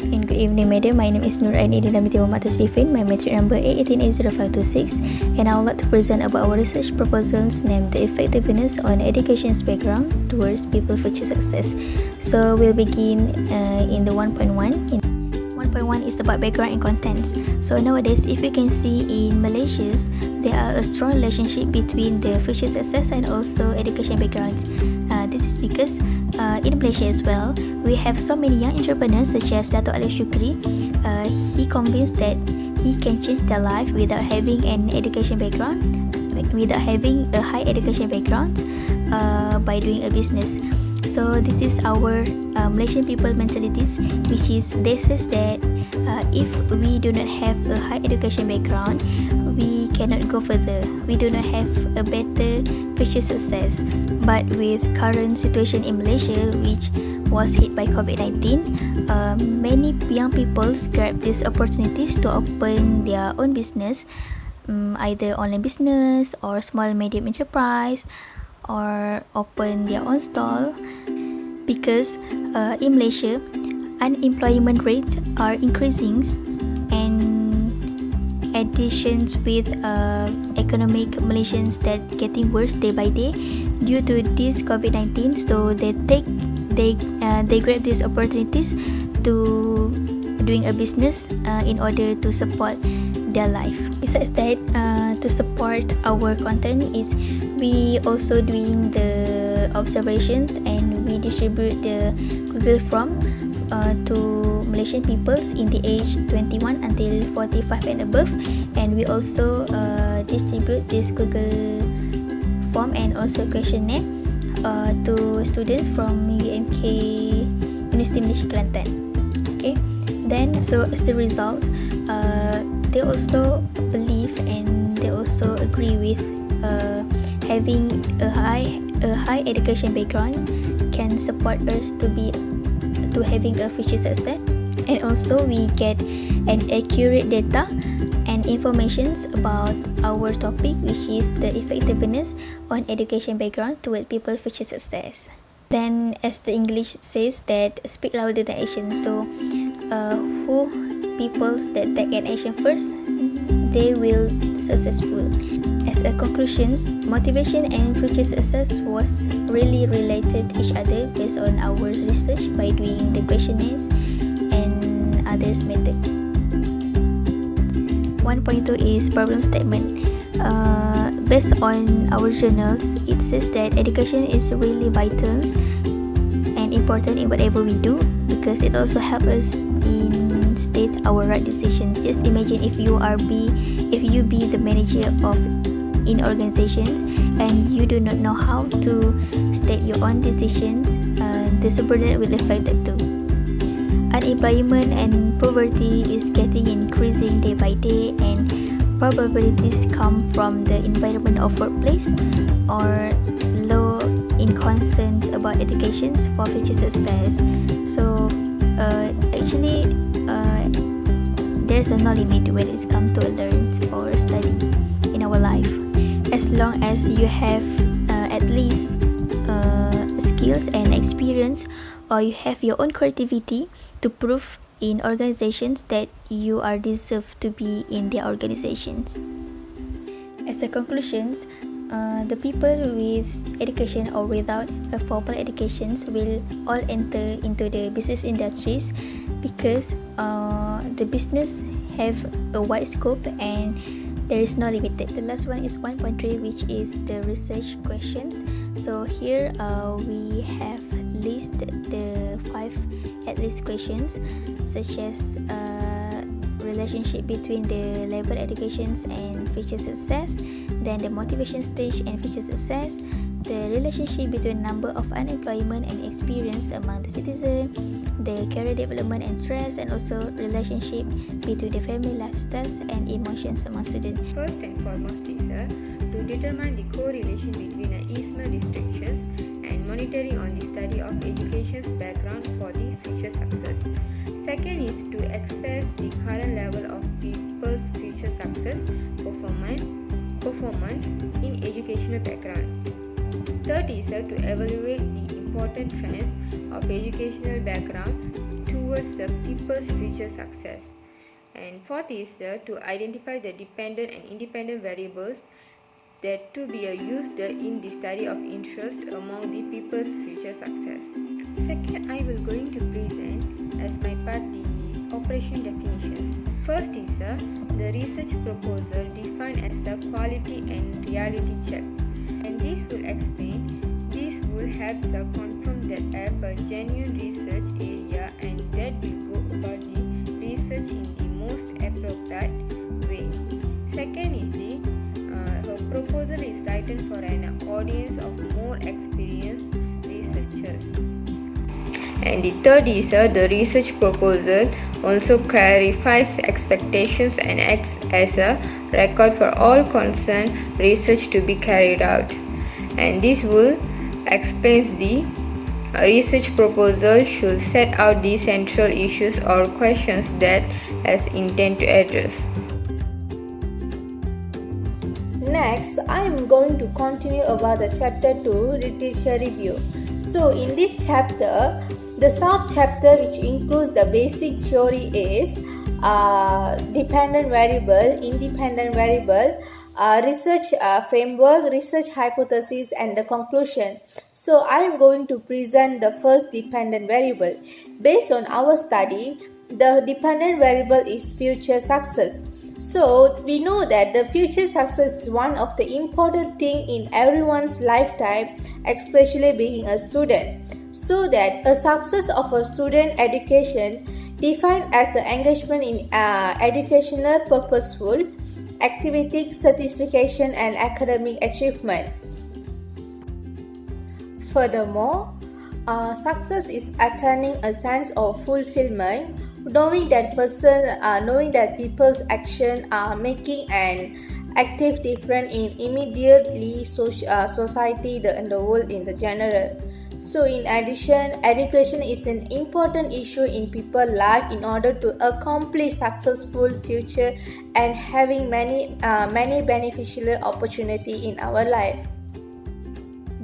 And good evening, madam. My name is Nur Aini Dinamiti Muhammad Tasrifin. My matric number A1880526, and I would like to present about our research proposals named the effectiveness on education's background towards people future success. So we'll begin in the 1.1. 1.1 is about background and contents. So nowadays, if you can see in Malaysia, there are a strong relationship between the future success and also education backgrounds. This is because in Malaysia as well, we have so many young entrepreneurs such as Dato' Alif Shukri. He convinced that he can change their life without having an education background, without having a high education background, by doing a business. So this is our Malaysian people mentalities, which is they says that if we do not have a high education background, we cannot go further. We do not have a better future success. But with current situation in Malaysia, which was hit by COVID-19, many young people grab these opportunities to open their own business, either online business or small medium enterprise, or open their own stall, because in Malaysia unemployment rates are increasing, and additions with economic Malaysians that getting worse day by day due to this COVID-19. So they grab these opportunities to doing a business in order to support their life. Besides that, to support our content is we also doing the observations, and we distribute the Google Form to Malaysian peoples in the age 21 until 45 and above, and we also distribute this Google Form and also questionnaire to students from UMK Universiti Malaysia Kelantan. Okay, then so as the result, they also believe and they also agree with having a high education background can support us to having a future success. And also we get an accurate data and informations about our topic, which is the effectiveness on education background toward people future success. Then as the English says that speak louder than action. So who peoples that take an action first, they will successful. As a conclusion, motivation and future success was really related each other based on our research by doing the questionnaires and others method. 1.2 is problem statement. Based on our journals, it says that education is really vital and important in whatever we do, because it also helps us in state our right decisions. Just imagine if you be the manager of in organizations and you do not know how to state your own decisions, the subordinate will affect that too. Unemployment and poverty is getting increasing day by day, and probabilities come from the environment of workplace or low in concerns about educations for future success. So actually there's no limit when it's come to learn or study in our life, as long as you have at least skills and experience, or you have your own creativity to prove in organizations that you are deserved to be in their organizations. As a conclusions, the people with education or without a formal educations will all enter into the business industries, because the business have a wide scope and there is no limited. The last one is 1.3, which is the research questions. So here we have listed the 5 at least questions, such as relationship between the level educations and future success, then the motivation stage and future success, the relationship between number of unemployment and experience among the citizen, the career development and stress, and also relationship between the family lifestyles and emotions among students. First and foremost is to determine the correlation between ESMA restrictions and monitoring on the study of education's background for the future success. Second is to assess the current level of people's future success performance in educational background. Third is to evaluate the important trends of educational background to towards the people's future success. And fourth is to identify the dependent and independent variables that to be used in the study of interest among the people's future success. Second, I will going to present as my part the operation definitions. First is the research proposal defined as the quality and reality check, and this will explain. This will help to confirm that have a genuine research area and that will go about the research in the most appropriate way. Second is her proposal is written for an audience of more experienced researchers. And the third is the research proposal also clarifies expectations and acts as a record for all concerned research to be carried out. And this will explains the research proposal should set out the central issues or questions that as intend to address. Next, I am going to continue about the chapter 2, literature review. So in this chapter, the sub-chapter which includes the basic theory is dependent variable, independent variable, research framework, research hypothesis, and the conclusion. So I am going to present the first dependent variable. Based on our study, the dependent variable is future success. So we know that the future success is one of the important thing in everyone's lifetime, especially being a student. So that a success of a student education defined as the engagement in educational purposeful activity, certification, and academic achievement. Furthermore, success is attaining a sense of fulfillment, knowing that people's action are making an active difference in immediately society and the world in the general. So in addition, education is an important issue in people's life in order to accomplish successful future and having many beneficial opportunity in our life.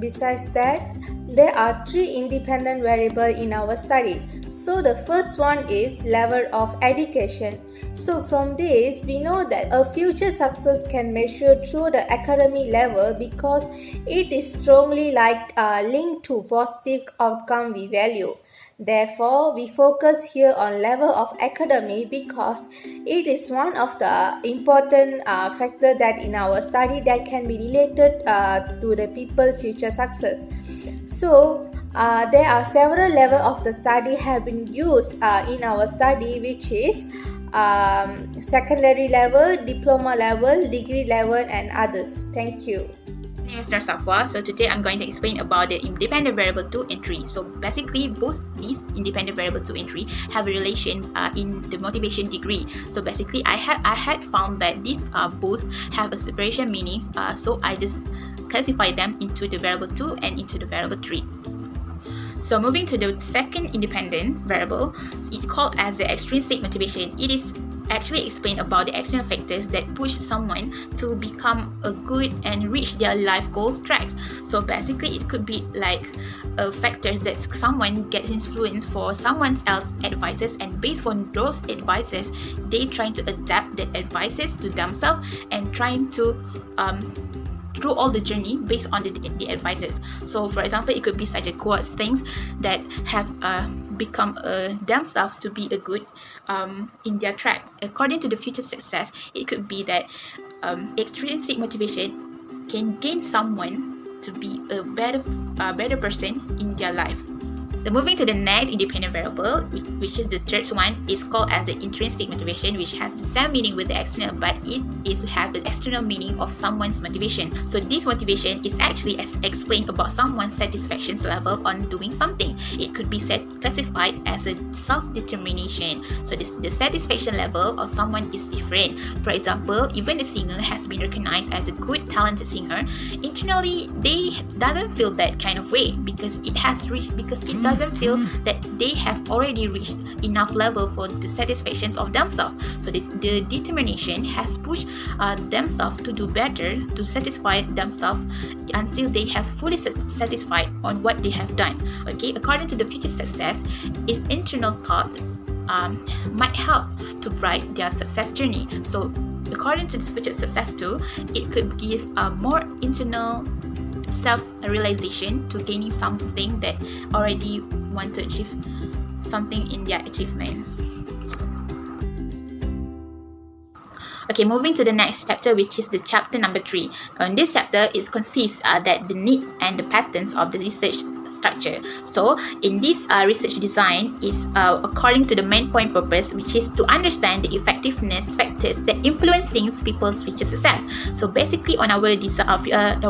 Besides that, there are 3 independent variables in our study. So the first one is level of education. So from this, we know that a future success can measure through the academic level because it is strongly linked to positive outcome we value. Therefore, we focus here on level of academy because it is one of the important factors that in our study that can be related to the people's future success. So, there are several levels of the study have been used in our study, which is secondary level, diploma level, degree level, and others. Thank you. My name is Nur Safwa. So today I'm going to explain about the independent variable 2 and 3. So basically both these independent variable 2 and 3 have a relation in the motivation degree. So basically I had found that these both have a separation meanings, so I just classify them into the variable 2 and into the variable 3. So moving to the second independent variable, it's called as the extrinsic motivation. It is actually explain about the external factors that push someone to become a good and reach their life goals tracks. So basically it could be like factors that someone gets influenced for someone else's advices, and based on those advices they trying to adapt the advices to themselves and trying to through all the journey based on the advices. So for example, it could be such a quotes, things that have become themselves to be a good in their track. According to the future success, it could be that extrinsic motivation can gain someone to be a better person in their life. So moving to the next independent variable, which is the third one, is called as the intrinsic motivation, which has the same meaning with the external, but it is have the external meaning of someone's motivation. So this motivation is actually explained about someone's satisfaction level on doing something. It could be classified as a self-determination. So the satisfaction level of someone is different. For example, even the singer has been recognized as a good talented singer, internally they doesn't feel that kind of way because it doesn't doesn't feel that they have already reached enough level for the satisfaction of themselves. So the determination has pushed themselves to do better, to satisfy themselves until they have fully satisfied on what they have done. Okay, according to the future success, if internal thought might help to write their success journey. So according to this future success too, it could give more internal self-realization to gaining something that already want to achieve something in their achievement. Okay, moving to the next chapter, which is the chapter number 3. In this chapter, it consists that the needs and the patterns of the research structure. So in this research design is according to the main point purpose, which is to understand the effectiveness factors that influencing people's future success. So basically on our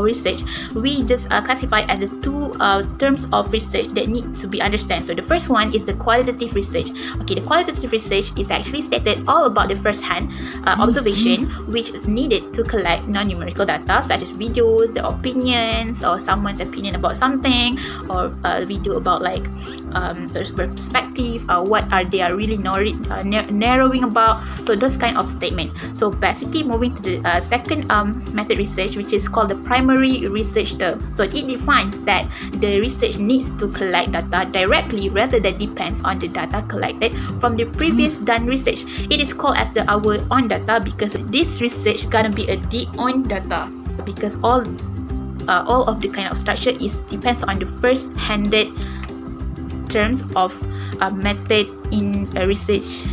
research, we just classify as the two terms of research that need to be understood. So the first one is the qualitative research. Okay, the qualitative research is actually stated all about the first-hand observation, which is needed to collect non-numerical data such as videos, the opinions, or someone's opinion about something, or video about like perspective, what are they are really narrowing about. So those kind of statement. So basically moving to the second method research, which is called the primary research term. So it defines that the research needs to collect data directly rather than depends on the data collected from the previous done research. It is called as the our own data because this research gonna be a the own data, because all of the kind of structure is depends on the first-handed terms of method in research.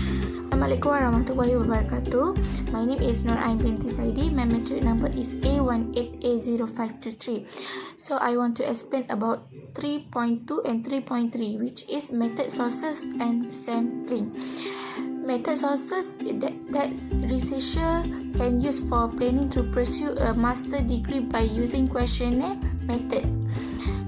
Assalamualaikum warahmatullahi wabarakatuh. My name is Nur Ain binti Saidi. My metric number is A18A0523. So I want to explain about 3.2 and 3.3, which is method sources and sampling. Method sources that researcher can use for planning to pursue a master degree by using questionnaire method.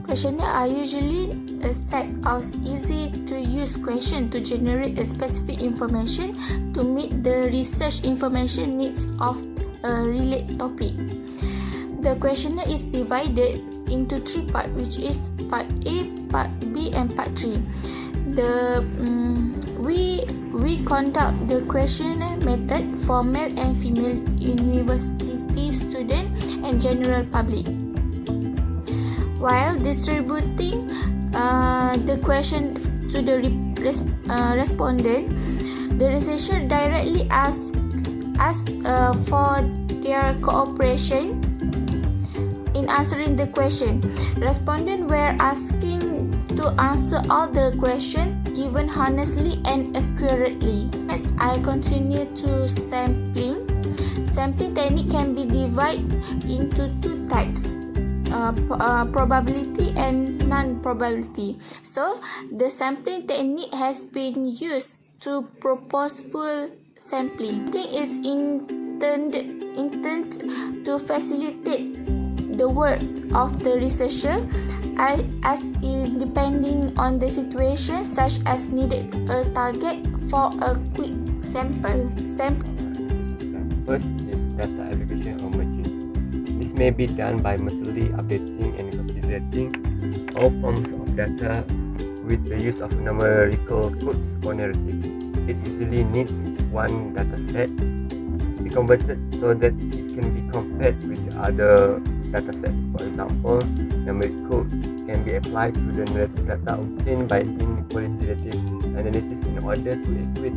Questionnaire are usually a set of easy to use questions to generate a specific information to meet the research information needs of a related topic. The questionnaire is divided into 3 parts, which is part A, part B, and part 3. We conduct the questionnaire method for male and female university student and general public. While distributing the question to the respondent, the researcher directly asks for their cooperation in answering the question. Respondents were asking to answer all the questions given honestly and accurately. As I continue to sampling technique can be divided into 2 types. Probability and non-probability. So the sampling technique has been used to propose full sampling. Sampling is intended to facilitate the work of the researcher as in depending on the situation, such as needed a target for a quick sample. First is data aggregation or merging. This may be done by methodically updating and considering all forms of data with the use of numerical codes or narratives. It usually needs one data set to be converted so that it can be compared with the other data set. For example, numeric code can be applied to the narrative data obtained by doing qualitative analysis in order to equate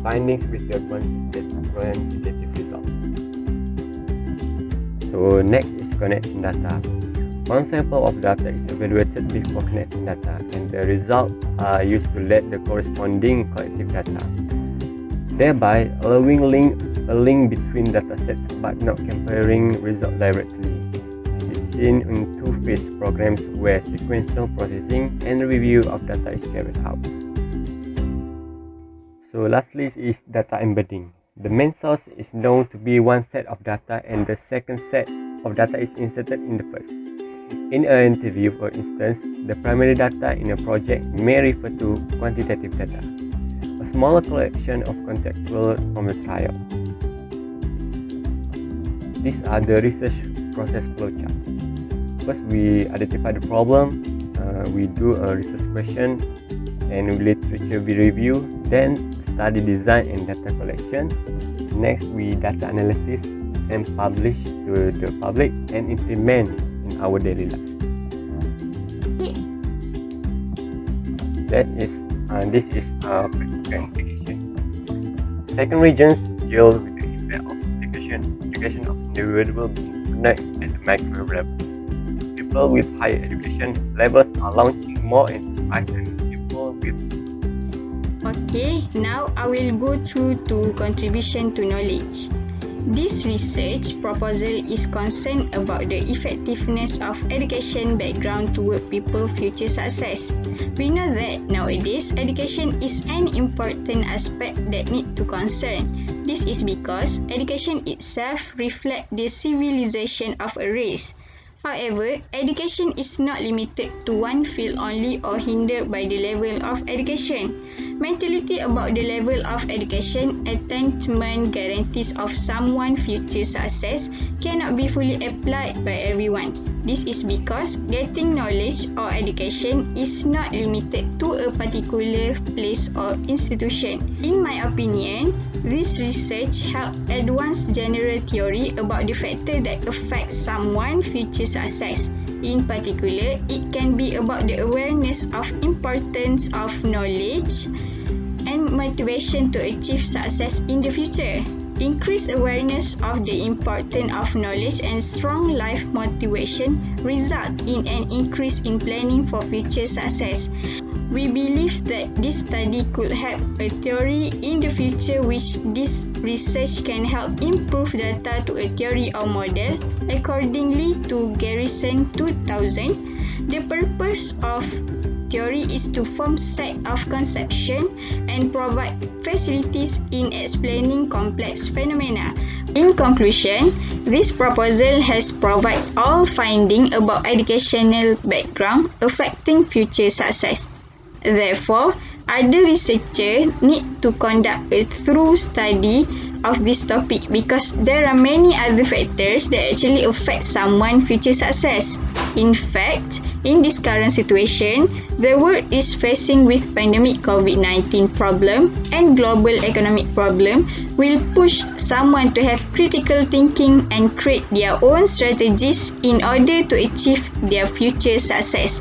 findings with the quantitative result. So next is connecting data. One sample of data is evaluated before connecting data, and the results are used to let the corresponding collective data, thereby allowing a link between data sets but not comparing results directly. It is seen in 2-phase programs where sequential processing and review of data is carried out. So lastly is data embedding. The main source is known to be one set of data and the second set of data is inserted in the first. In an interview, for instance, the primary data in a project may refer to quantitative data, a smaller collection of contextual from the trial. These are the research process flowcharts. First, we identify the problem, we do a research question and literature review, then study design and data collection. Next, we data analysis and publish to the public and implement in our daily life. This is practical application. Second regions deal with the effect of education of individual being at the micro level. People with higher education levels are launching more enterprise than people with. Okay, now I will go through to contribution to knowledge. This research proposal is concerned about the effectiveness of education background toward people's future success. We know that nowadays education is an important aspect that need to concern. This is because education itself reflects the civilization of a race. However, education is not limited to one field only or hindered by the level of education. Mentality about the level of education attainment guarantees of someone's future success cannot be fully applied by everyone. This is because getting knowledge or education is not limited to a particular place or institution. In my opinion, this research helps advance general theory about the factors that affect someone's future success. In particular, it can be about the awareness of importance of knowledge and motivation to achieve success in the future. Increased awareness of the importance of knowledge and strong life motivation result in an increase in planning for future success. We believe that this study could help a theory in the future, which this research can help improve data to a theory or model. Accordingly to Garrison 2000, the purpose of theory is to form set of conception and provide facilities in explaining complex phenomena. In conclusion, this proposal has provided all findings about educational background affecting future success. Therefore, other researchers need to conduct a thorough study of this topic because there are many other factors that actually affect someone's future success. In fact, in this current situation, the world is facing with pandemic COVID-19 problem and global economic problem will push someone to have critical thinking and create their own strategies in order to achieve their future success.